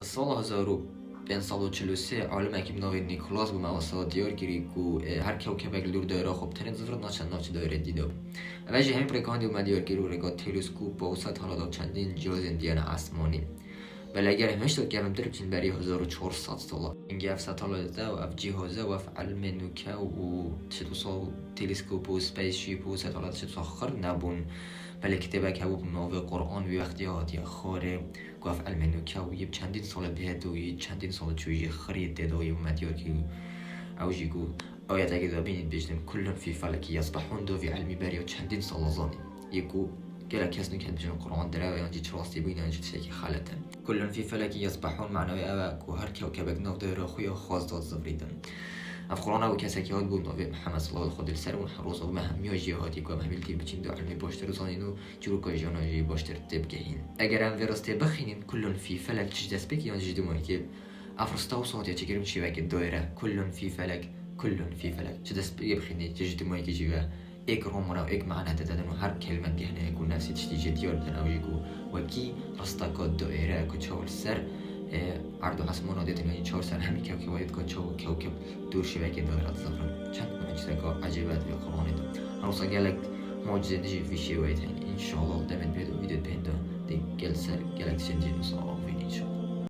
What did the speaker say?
سال 1543 عالمێکی بناوی نیکۆلاس بوو مەوەسەوە دیۆرگیری و هەر کەوکەبێک لور دایرە خۆبترین زفرت ناچەند ناوچە دایرە دیدەوە ئەوەژی هەمی ڕێکاندی و مەدیۆرگیر و ڕێگا تێلسکۆپ و سەد هەڵەدا چەندین جیۆزین دیانە ئاسمانی بەلەگەر هەمشتە گەمتر بچین بەری 1400 ساڵە اینگە ئەف سەتەڵەتە و ئەف جیهۆزە و ئەف علمێ نوکە و تشتوساڵ تێلسکۆپ و سپەیس شیپ و سەتەڵەت شتوساخر نەبوون بەلە کتێبێک هەبوو بناوی قورئان و وەختی هاتیە خۆرێ گفت علم نوکە و یه چندین سال بهت و یه چندین سال چویی خرید دادوی و مدیارکی او جیگو آیت اگه دابینید بجنم کلن فی فلکی یصبحون دو فی علمی بری و چندین سال زانی یکو گله کس نکن بجنم قرآن داره و یانجی چراستی بین یانجی تشکی خالته کلن فی فلکی یصبحون معنوی اوه که هر کوکبک نو داره خوی خواست داد زبریدن اف قرآن او کسی که هات بود نوی محمد صلی الله خود سر اون روز و مهمی و جهادی که مهمی تی بچین دو علمی باشتر زانین و جورو که جانوی باشتر تبگهین اگر هم وراسته بخینین کلن فی فلک چش دست بکی یانجی جدومایی که افرستا و صوت یا چگرم چی وقت دایره کلن فی فلک چه دست بخینی چه جدومایی که جیوه ایک رومنا و ایک معنی دادن و هر کلمه گهنه یکو نفسی تشتی جدیار دن او یکو وکی راستا که دایره که چهار سر عرض و حسمون آدیدن یعنی 4 سر همی که باید که چه کوکب دور شوه که دایرات زفرن چند کنه چیزا که عجیبت به قرآن دو روسا گلک معجزه دیجی فیشی وید هین انشاءالله دمت بید و ویدیو بینده دی گل سر گلک سنجین و